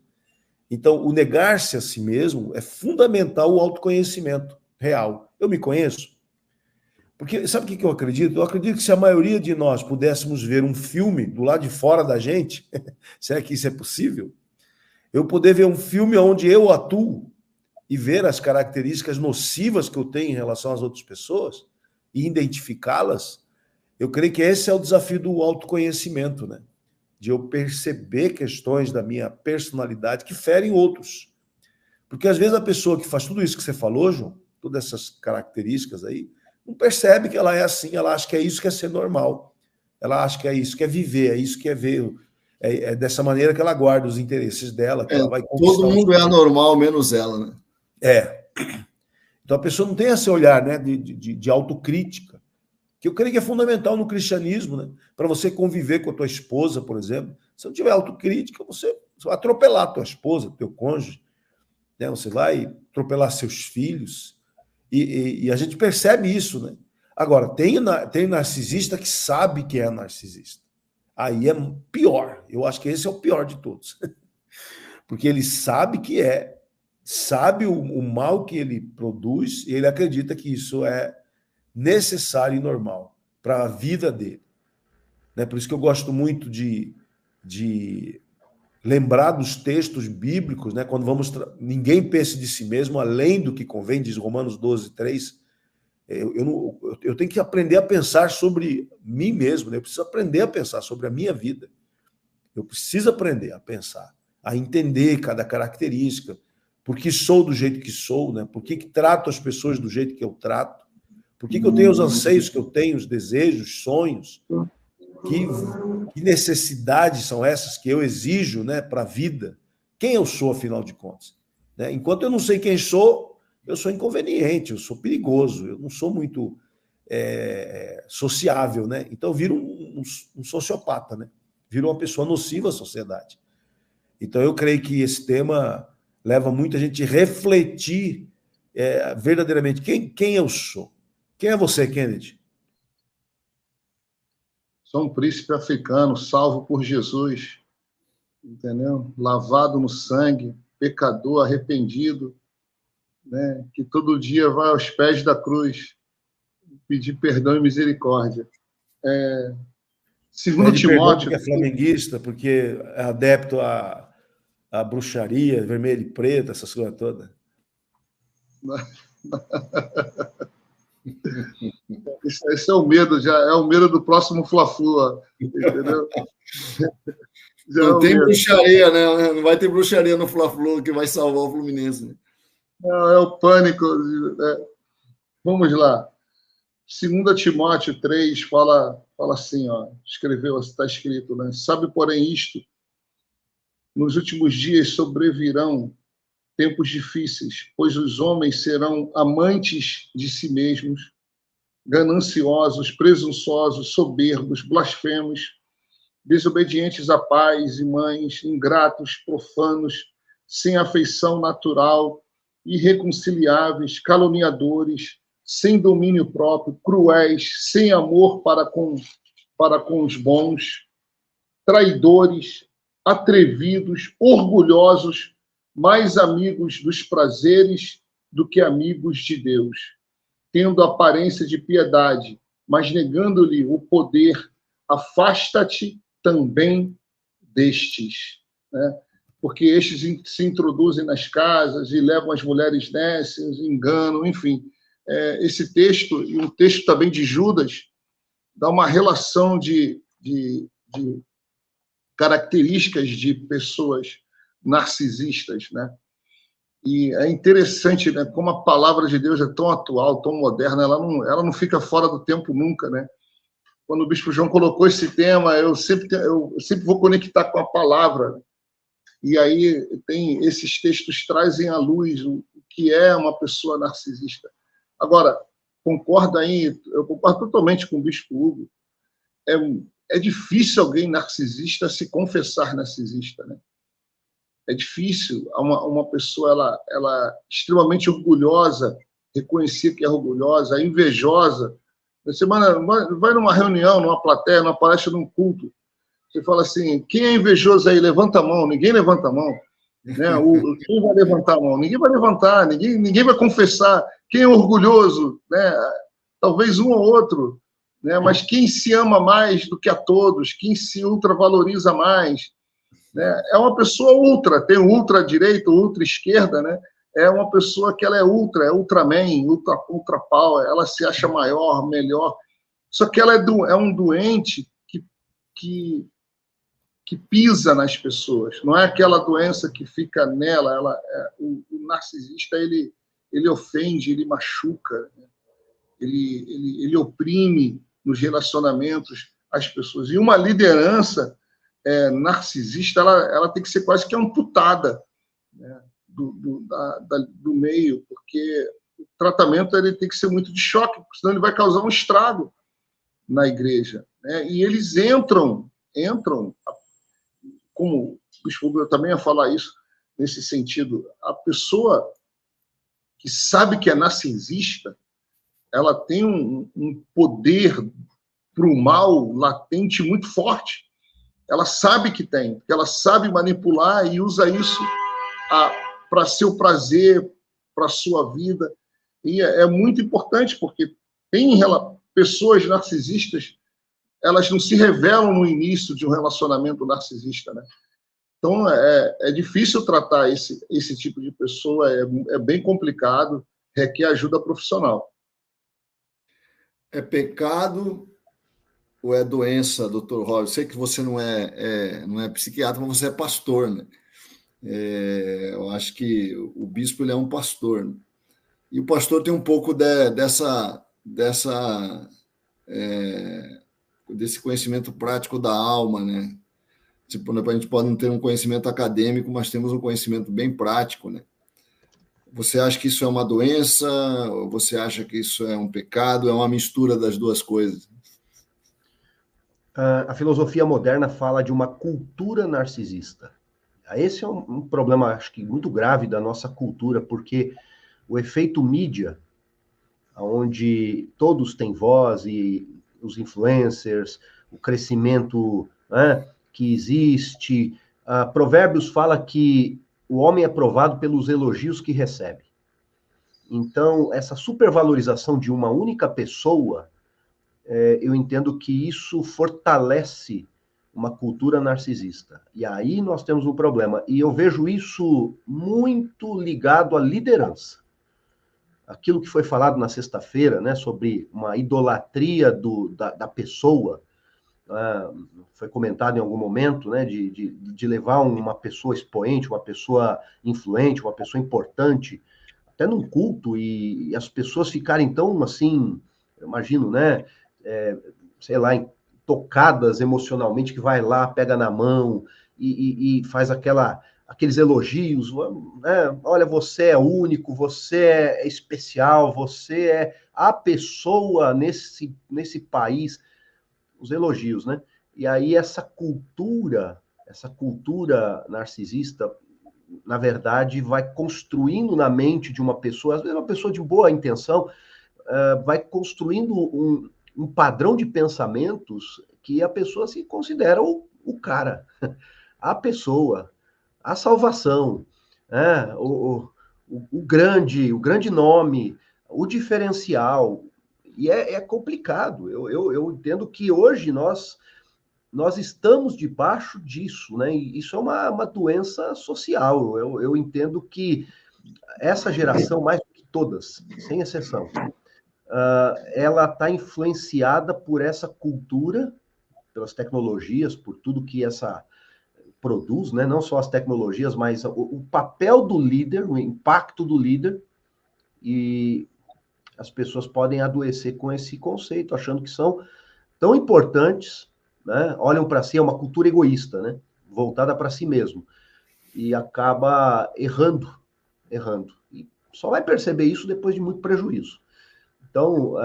Então, o negar-se a si mesmo é fundamental o autoconhecimento real. Eu me conheço? Porque sabe o que eu acredito? Eu acredito que se a maioria de nós pudéssemos ver um filme do lado de fora da gente, será que isso é possível? Eu poder ver um filme onde eu atuo e ver as características nocivas que eu tenho em relação às outras pessoas e identificá-las, eu creio que esse é o desafio do autoconhecimento, né? De eu perceber questões da minha personalidade que ferem outros. Porque às vezes a pessoa que faz tudo isso que você falou, João, todas essas características aí, não percebe que ela é assim, ela acha que é isso que é ser normal. Ela acha que é isso que é viver, é isso que é ver. É dessa maneira que ela guarda os interesses dela, que ela vai conquistar. Todo mundo é anormal, menos ela, né? Então a pessoa não tem esse olhar, né, de autocrítica, que eu creio que é fundamental no cristianismo, né? Para você conviver com a tua esposa, por exemplo. Se não tiver autocrítica, você vai atropelar a tua esposa, teu cônjuge, né? Você vai atropelar seus filhos. E a gente percebe isso, né? Agora, tem narcisista que sabe que é narcisista. Aí é pior. Eu acho que esse é o pior de todos. Porque ele sabe que sabe o mal que ele produz e ele acredita que isso é necessário e normal para a vida dele. Né? Por isso que eu gosto muito de lembrar dos textos bíblicos, né? Quando ninguém pense de si mesmo além do que convém, diz Romanos 12:3. Eu tenho que aprender a pensar sobre mim mesmo, né? Eu preciso aprender a pensar sobre a minha vida. Eu preciso aprender a pensar, a entender cada característica, por que sou do jeito que sou, né? Por que trato as pessoas do jeito que eu trato, por que eu tenho os anseios que eu tenho, os desejos, sonhos, que necessidades são essas que eu exijo, né, para a vida? Quem eu sou, afinal de contas? Né? Enquanto eu não sei quem sou, eu sou inconveniente, eu sou perigoso, eu não sou muito sociável, né? Então eu viro um sociopata, né? Viro uma pessoa nociva à sociedade. Então eu creio que esse tema leva muita gente a refletir verdadeiramente quem eu sou. Quem é você, Kennedy? Sou um príncipe africano, salvo por Jesus, entendeu? Lavado no sangue, pecador, arrependido, né? Que todo dia vai aos pés da cruz pedir perdão e misericórdia. Segundo Timóteo... Porque é flamenguista, porque é adepto à bruxaria, vermelho e preto, essas coisas todas. Esse é o medo, já é o medo do próximo Fla-Flu, entendeu? Não tem bruxaria, né? Não vai ter bruxaria no Fla-Flu que vai salvar o Fluminense. Né? Não, é o pânico. Vamos lá. 2 Timóteo 3 fala assim, ó, está escrito, né? Sabe, porém, isto, nos últimos dias sobrevirão tempos difíceis, pois os homens serão amantes de si mesmos, gananciosos, presunçosos, soberbos, blasfemos, desobedientes a pais e mães, ingratos, profanos, sem afeição natural, irreconciliáveis, caluniadores, sem domínio próprio, cruéis, sem amor para com os bons, traidores, atrevidos, orgulhosos, mais amigos dos prazeres do que amigos de Deus, tendo aparência de piedade, mas negando-lhe o poder, afasta-te também destes, né? Porque estes se introduzem nas casas e levam as mulheres nécias, enganam, enfim. Esse texto, e um texto também de Judas, dá uma relação de características de pessoas narcisistas, né? E é interessante, né, como a palavra de Deus é tão atual, tão moderna, ela não fica fora do tempo nunca, né? Quando o Bispo João colocou esse tema, eu sempre vou conectar com a palavra. E aí esses textos trazem à luz o que é uma pessoa narcisista. Agora, eu concordo totalmente com o Bispo Hugo. É difícil alguém narcisista se confessar narcisista, né? É difícil uma pessoa ela extremamente orgulhosa reconhecer que é orgulhosa, invejosa. Você vai numa reunião, numa plateia, numa palestra, num culto, você fala assim, quem é invejoso aí? Levanta a mão. Ninguém levanta a mão. Né? Quem vai levantar a mão? Ninguém vai levantar, ninguém vai confessar. Quem é orgulhoso? Né? Talvez um ou outro. Né? Mas quem se ama mais do que a todos? Quem se ultravaloriza mais? Né? É uma pessoa ultra, tem o ultra-direita, o ultra-esquerda, né? É uma pessoa que ela é ultraman, ultra power, ela se acha maior, melhor. Só que ela é um doente que pisa nas pessoas. Não é aquela doença que fica nela. O narcisista, ele ofende, ele machuca, né? ele oprime nos relacionamentos as pessoas. E uma liderança narcisista, ela tem que ser quase que amputada, né, do meio, porque o tratamento ele tem que ser muito de choque, senão ele vai causar um estrago na igreja. Né? E eles entram, como o Bispo Hugo também ia falar isso, nesse sentido, a pessoa que sabe que é narcisista, ela tem um poder para o mal latente muito forte. Ela sabe que tem, porque ela sabe manipular e usa isso para seu prazer, para sua vida. E é muito importante, porque tem pessoas narcisistas, elas não se revelam no início de um relacionamento narcisista, né? Então, é difícil tratar esse tipo de pessoa, é bem complicado, requer ajuda profissional. É pecado ou é doença, doutor Rob? Eu sei que você não é psiquiatra, mas você é pastor, né? Eu acho que o bispo ele é um pastor, né? E o pastor tem um pouco desse conhecimento prático da alma, né? Tipo, a gente pode não ter um conhecimento acadêmico, mas temos um conhecimento bem prático, né? Você acha que isso é uma doença? Ou você acha que isso é um pecado? É uma mistura das duas coisas? A filosofia moderna fala de uma cultura narcisista. Esse é um problema, acho que, muito grave da nossa cultura, porque o efeito mídia, onde todos têm voz, e os influencers, o crescimento, né, que existe. Provérbios fala que o homem é provado pelos elogios que recebe. Então, essa supervalorização de uma única pessoa, eu entendo que isso fortalece uma cultura narcisista. E aí nós temos um problema. E eu vejo isso muito ligado à liderança. Aquilo que foi falado na sexta-feira, né, sobre uma idolatria da pessoa, foi comentado em algum momento, né, de levar uma pessoa expoente, uma pessoa influente, uma pessoa importante, até num culto, e as pessoas ficarem tão, assim, eu imagino, né, sei lá, tocadas emocionalmente, que vai lá, pega na mão e faz aqueles elogios, né? Olha, você é único, você é especial, você é a pessoa nesse país, os elogios, né? E aí essa cultura narcisista, na verdade, vai construindo na mente de uma pessoa, às vezes uma pessoa de boa intenção, vai construindo um padrão de pensamentos que a pessoa se considera o cara, a pessoa, a salvação, né? o grande nome, o diferencial. E é complicado. Eu entendo que hoje nós estamos debaixo disso, né? E isso é uma doença social. Eu entendo que essa geração, mais do que todas, sem exceção, ela está influenciada por essa cultura, pelas tecnologias, por tudo que produz, né? Não só as tecnologias, mas o papel do líder, o impacto do líder, e as pessoas podem adoecer com esse conceito, achando que são tão importantes, né? Olham para si, é uma cultura egoísta, né? Voltada para si mesmo, e acaba errando. E só vai perceber isso depois de muito prejuízo. Então,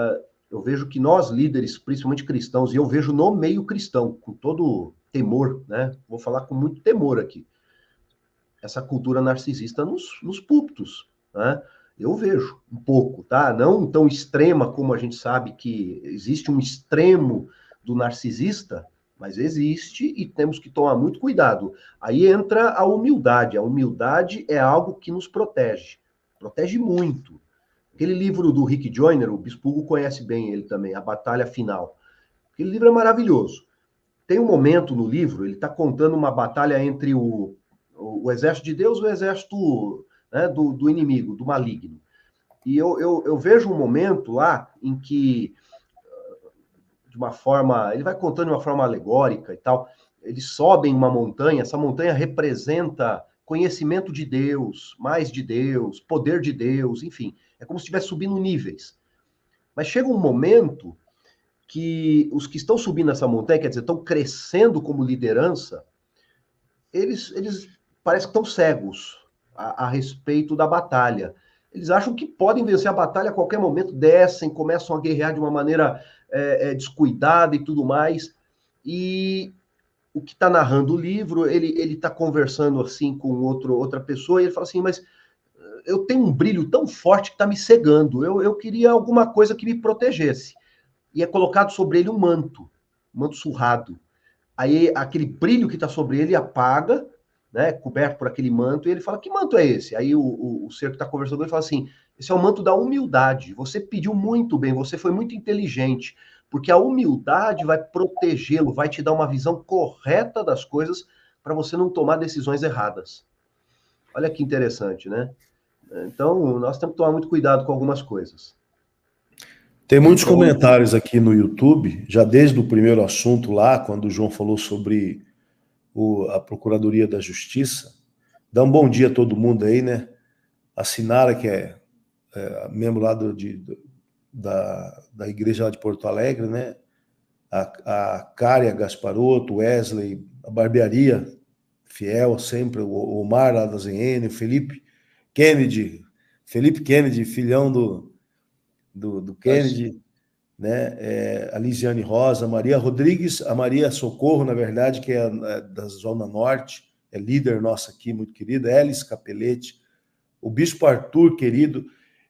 eu vejo que nós, líderes, principalmente cristãos, e eu vejo no meio cristão, com todo temor, né? Vou falar com muito temor aqui, essa cultura narcisista nos púlpitos, né? Eu vejo um pouco, tá? Não tão extrema como a gente sabe que existe um extremo do narcisista, mas existe e temos que tomar muito cuidado. Aí entra a humildade. A humildade é algo que nos protege muito. Aquele livro do Rick Joyner, o Bispo Hugo conhece bem ele também, A Batalha Final. Aquele livro é maravilhoso. Tem um momento no livro, ele está contando uma batalha entre o exército de Deus e o exército, né, do inimigo, do maligno. E eu vejo um momento lá em que, de uma forma, ele vai contando de uma forma alegórica e tal, eles sobem uma montanha, essa montanha representa conhecimento de Deus, mais de Deus, poder de Deus, enfim, é como se estivesse subindo níveis. Mas chega um momento que os que estão subindo essa montanha, quer dizer, estão crescendo como liderança, eles parecem que estão cegos a respeito da batalha. Eles acham que podem vencer a batalha a qualquer momento, descem, começam a guerrear de uma maneira descuidada e tudo mais. E o que está narrando o livro, ele está conversando assim com outra pessoa, e ele fala assim, mas eu tenho um brilho tão forte que está me cegando, eu queria alguma coisa que me protegesse. E é colocado sobre ele um manto surrado. Aí aquele brilho que está sobre ele apaga, né, coberto por aquele manto, e ele fala, que manto é esse? Aí o ser que está conversando, ele fala assim, esse é o manto da humildade, você pediu muito bem, você foi muito inteligente, porque a humildade vai protegê-lo, vai te dar uma visão correta das coisas para você não tomar decisões erradas. Olha que interessante, né? Então, nós temos que tomar muito cuidado com algumas coisas. Tem muitos comentários aqui no YouTube, já desde o primeiro assunto lá, quando o João falou sobre a Procuradoria da Justiça. Dá um bom dia a todo mundo aí, né? A Sinara, que é membro lá da igreja lá de Porto Alegre, né? A Cária Gasparotto, Wesley, a Barbearia Fiel, sempre, o Omar lá da ZN, o Felipe Kennedy, filhão do Kennedy, né? A Lisiane Rosa, a Maria Rodrigues, a Maria Socorro, na verdade, que é da Zona Norte, é líder nossa aqui, muito querida, Elis Capelete, o Bispo Arthur, querido,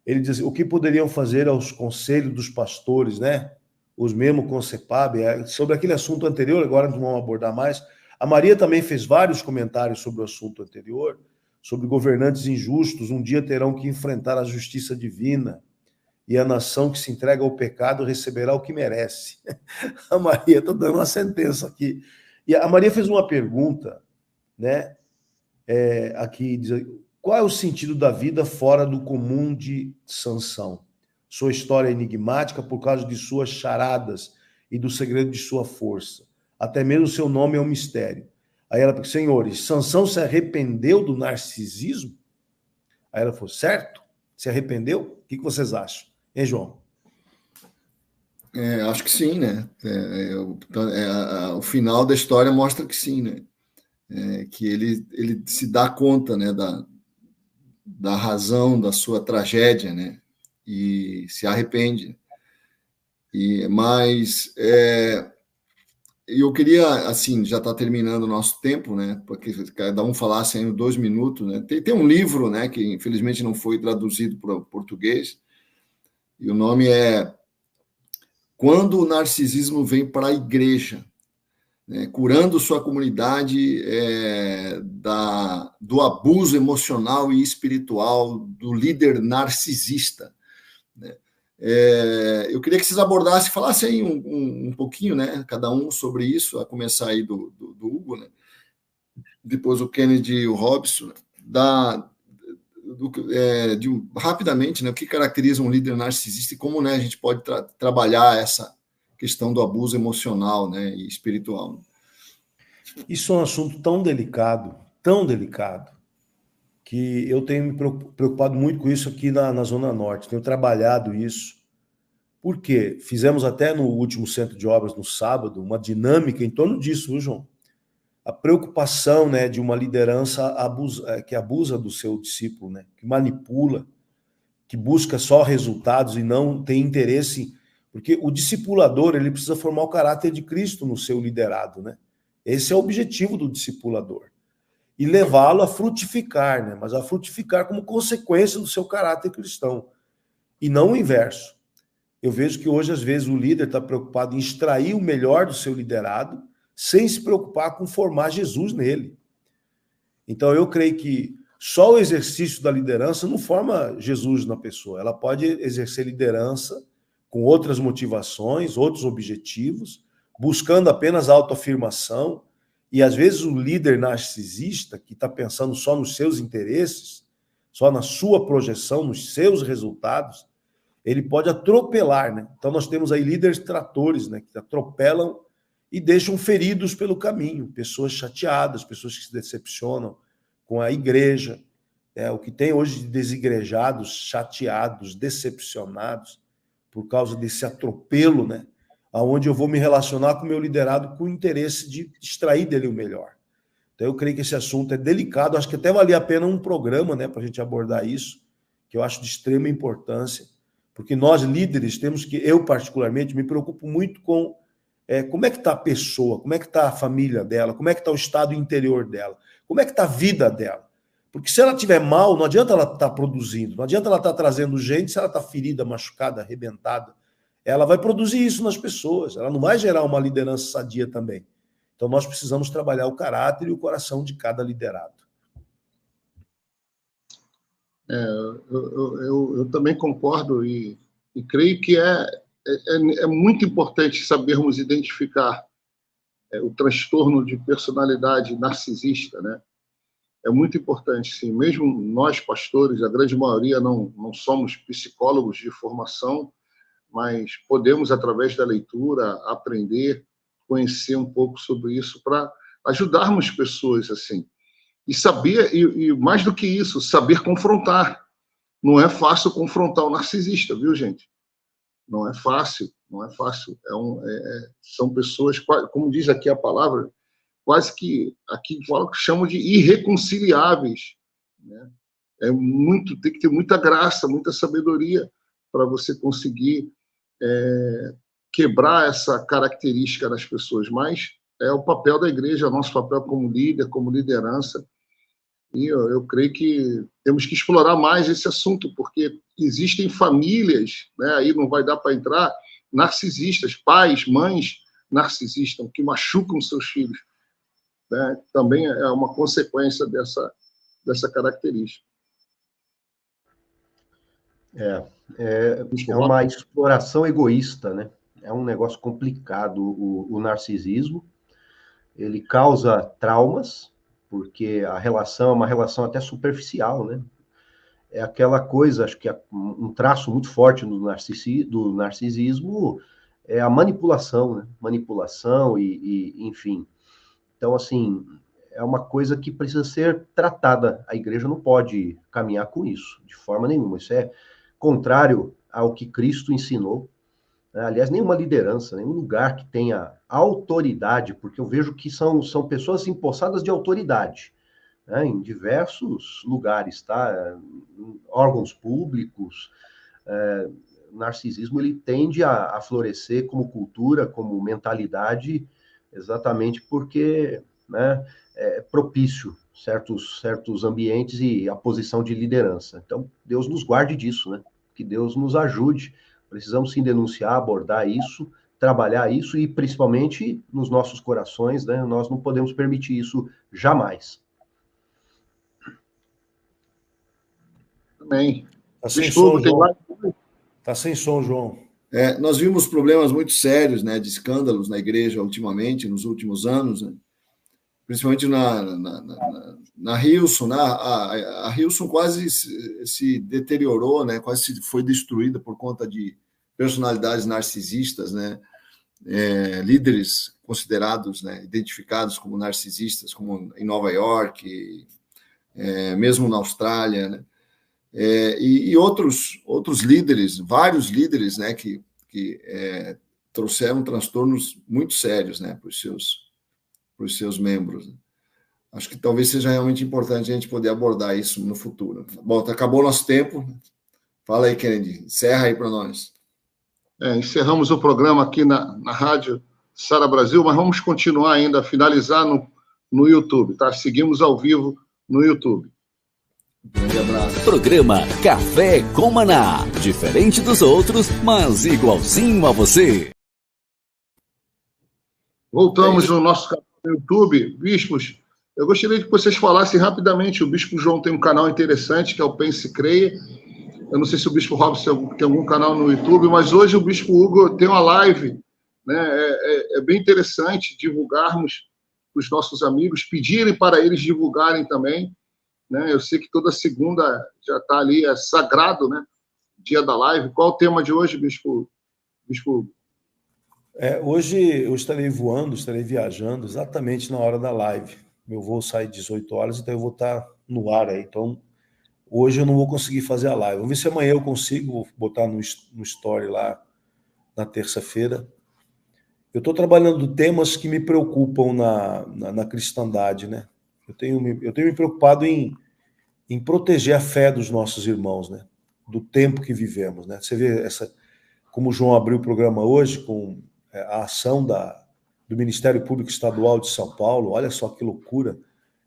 ele diz, o que poderiam fazer aos conselhos dos pastores, né? Os mesmos com o CEPAB, sobre aquele assunto anterior, agora não vamos abordar mais. A Maria também fez vários comentários sobre o assunto anterior, sobre governantes injustos, um dia terão que enfrentar a justiça divina, e a nação que se entrega ao pecado receberá o que merece. A Maria está dando uma sentença aqui. E a Maria fez uma pergunta, né? Aqui, diz, qual é o sentido da vida fora do comum de Sansão? Sua história é enigmática por causa de suas charadas e do segredo de sua força. Até mesmo seu nome é um mistério. Aí ela falou, senhores, Sansão se arrependeu do narcisismo? Aí ela falou, certo? Se arrependeu? O que vocês acham? Hein, João? Acho que sim, né? O final da história mostra que sim, né? Que ele se dá conta, né, da razão da sua tragédia, né? E se arrepende. Mas eu queria, assim, já está terminando o nosso tempo, né? Porque cada um falasse em 2 minutos, né? Tem um livro, né, que infelizmente não foi traduzido para o português, e o nome é Quando o Narcisismo Vem para a Igreja, né? Curando sua comunidade do abuso emocional e espiritual do líder narcisista, né? Eu queria que vocês abordassem, falassem um pouquinho, né, cada um sobre isso, a começar aí do Hugo, né? Depois o Kennedy e o Robson, rapidamente, né, o que caracteriza um líder narcisista e como, né, a gente pode trabalhar essa questão do abuso emocional, né, e espiritual. Isso é um assunto tão delicado, que eu tenho me preocupado muito com isso aqui na Zona Norte. Tenho trabalhado isso. Por quê? Fizemos até no último centro de obras, no sábado, uma dinâmica em torno disso, viu, João? A preocupação, né, de uma liderança que abusa do seu discípulo, né, que manipula, que busca só resultados e não tem interesse. Porque o discipulador, ele precisa formar o caráter de Cristo no seu liderado, né? Esse é o objetivo do discipulador. E levá-lo a frutificar, né? Mas a frutificar como consequência do seu caráter cristão. E não o inverso. Eu vejo que hoje, às vezes, o líder está preocupado em extrair o melhor do seu liderado, sem se preocupar com formar Jesus nele. Então, eu creio que só o exercício da liderança não forma Jesus na pessoa. Ela pode exercer liderança com outras motivações, outros objetivos, buscando apenas autoafirmação. E, às vezes, o líder narcisista, que está pensando só nos seus interesses, só na sua projeção, nos seus resultados, ele pode atropelar, né? Então, nós temos aí líderes tratores, né, que atropelam e deixam feridos pelo caminho, pessoas chateadas, pessoas que se decepcionam com a igreja. O que tem hoje de desigrejados, chateados, decepcionados, por causa desse atropelo, né? Onde eu vou me relacionar com o meu liderado com o interesse de extrair dele o melhor. Então, eu creio que esse assunto é delicado, acho que até valia a pena um programa, né, para a gente abordar isso, que eu acho de extrema importância, porque nós, líderes, temos que, eu particularmente, me preocupo muito com como é que está a pessoa, como é que está a família dela, como é que está o estado interior dela, como é que está a vida dela. Porque se ela estiver mal, não adianta ela estar produzindo, não adianta ela estar trazendo gente se ela está ferida, machucada, arrebentada. Ela vai produzir isso nas pessoas, ela não vai gerar uma liderança sadia também. Então, nós precisamos trabalhar o caráter e o coração de cada liderado. Eu também concordo e creio que é muito importante sabermos identificar o transtorno de personalidade narcisista, né? É muito importante, sim. Mesmo nós, pastores, a grande maioria não somos psicólogos de formação, mas podemos, através da leitura, aprender, conhecer um pouco sobre isso para ajudarmos pessoas assim. E saber, e mais do que isso, saber confrontar. Não é fácil confrontar o narcisista, viu, gente? Não é fácil, não é fácil. São pessoas, como diz aqui a palavra, quase que aqui chamam de irreconciliáveis, né? Tem que ter muita graça, muita sabedoria para você conseguir quebrar essa característica das pessoas. Mas é o papel da igreja, nosso papel como líder, como liderança. E eu creio que temos que explorar mais esse assunto, porque existem famílias, né, aí não vai dar para entrar, narcisistas, pais, mães narcisistas, que machucam seus filhos. Né? Também é uma consequência dessa característica. É uma exploração egoísta, né? É um negócio complicado o narcisismo. Ele causa traumas, porque a relação é uma relação até superficial, né? É aquela coisa, acho que é um traço muito forte do narcisismo é a manipulação, né? Manipulação enfim. Então, assim, é uma coisa que precisa ser tratada. A igreja não pode caminhar com isso, de forma nenhuma. Isso é contrário ao que Cristo ensinou. Aliás, nenhuma liderança, nenhum lugar que tenha autoridade, porque eu vejo que são pessoas empossadas de autoridade, né, em diversos lugares, tá? Órgãos públicos. O narcisismo ele tende a florescer como cultura, como mentalidade, exatamente porque, né, é propício certos ambientes e a posição de liderança. Então, Deus nos guarde disso, né? Que Deus nos ajude. Precisamos sim denunciar, abordar isso, trabalhar isso e principalmente nos nossos corações, né? Nós não podemos permitir isso jamais. Amém. Tá sem som, João. Tá sem som, João. Nós vimos problemas muito sérios, né, de escândalos na igreja ultimamente, nos últimos anos, né? Principalmente na Hillsong, né? A Hillsong quase se deteriorou, né? Quase foi destruída por conta de personalidades narcisistas, né? líderes considerados, né, identificados como narcisistas, como em Nova York, mesmo na Austrália, né? E outros líderes, vários líderes, né, que trouxeram transtornos muito sérios, né, para os seus membros. Né? Acho que talvez seja realmente importante a gente poder abordar isso no futuro. Bom, acabou o nosso tempo. Fala aí, Kennedy. Encerra aí para nós. Encerramos o programa aqui na Rádio Sara Brasil, mas vamos continuar ainda, finalizar no YouTube, tá? Seguimos ao vivo no YouTube. Grande abraço. Programa Café com Maná. Diferente dos outros, mas igualzinho a você. Voltamos no nosso canal no YouTube. Bispos, eu gostaria que vocês falassem rapidamente. O Bispo João tem um canal interessante, que é o Pense e Creia. Eu não sei se o Bispo Robson tem algum canal no YouTube, mas hoje o Bispo Hugo tem uma live, né? É bem interessante divulgarmos para os nossos amigos, pedirem para eles divulgarem também. Né? Eu sei que toda segunda já está ali, é sagrado, né? Dia da live. Qual o tema de hoje, Bispo Hugo? Hoje eu estarei voando, estarei viajando exatamente na hora da live. Meu voo sai às 18 horas, então eu vou estar no ar aí. Então, hoje eu não vou conseguir fazer a live. Vamos ver se amanhã eu consigo, vou botar no story lá na terça-feira. Eu estou trabalhando temas que me preocupam na cristandade, né? Eu tenho me preocupado em proteger a fé dos nossos irmãos, né? Do tempo que vivemos, né? Você vê como o João abriu o programa hoje com a ação do Ministério Público Estadual de São Paulo, olha só que loucura.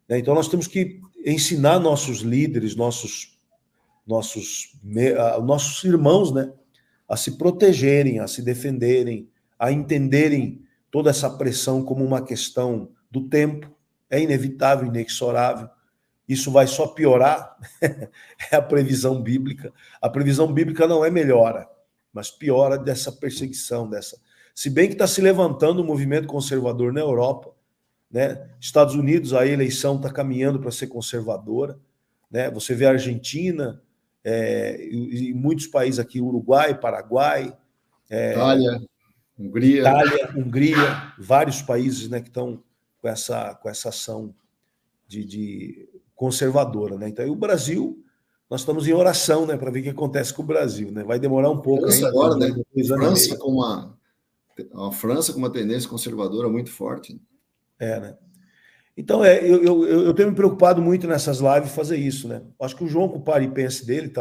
Né? Então nós temos que ensinar nossos líderes, nossos irmãos, né? A se protegerem, a se defenderem, a entenderem toda essa pressão como uma questão do tempo, é inevitável, inexorável. Isso vai só piorar, é a previsão bíblica. A previsão bíblica não é melhora, mas piora dessa perseguição, Se bem que está se levantando um movimento conservador na Europa, né? Estados Unidos, a eleição está caminhando para ser conservadora, né? Você vê a Argentina, e muitos países aqui, Uruguai, Paraguai, Itália, Hungria, vários países, né, que estão com essa ação de conservadora, né? Então, e o Brasil, nós estamos em oração, né, para ver o que acontece com o Brasil, né? Vai demorar um pouco ainda. Agora, né? A França com uma tendência conservadora muito forte. Né? Então, eu tenho me preocupado muito nessas lives fazer isso, né? Acho que o João, com o Pare e Pense dele,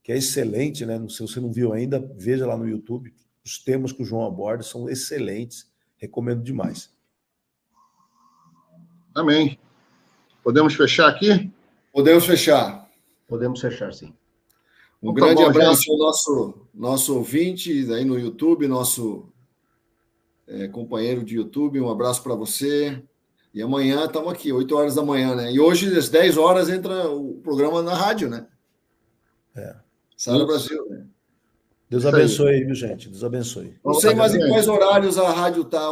que é excelente, né? Se você não viu ainda, veja lá no YouTube. Os temas que o João aborda são excelentes. Recomendo demais. Amém. Podemos fechar aqui? Podemos fechar. Podemos fechar, sim. Um grande abraço ao nosso ouvinte aí no YouTube, nosso companheiro de YouTube. Um abraço para você. E amanhã estamos aqui, 8 horas da manhã, né? E hoje, às 10 horas, entra o programa na rádio, né? Sara Brasil, né? Deus abençoe, viu, gente? Deus abençoe. Não sei mais em quais horários a rádio está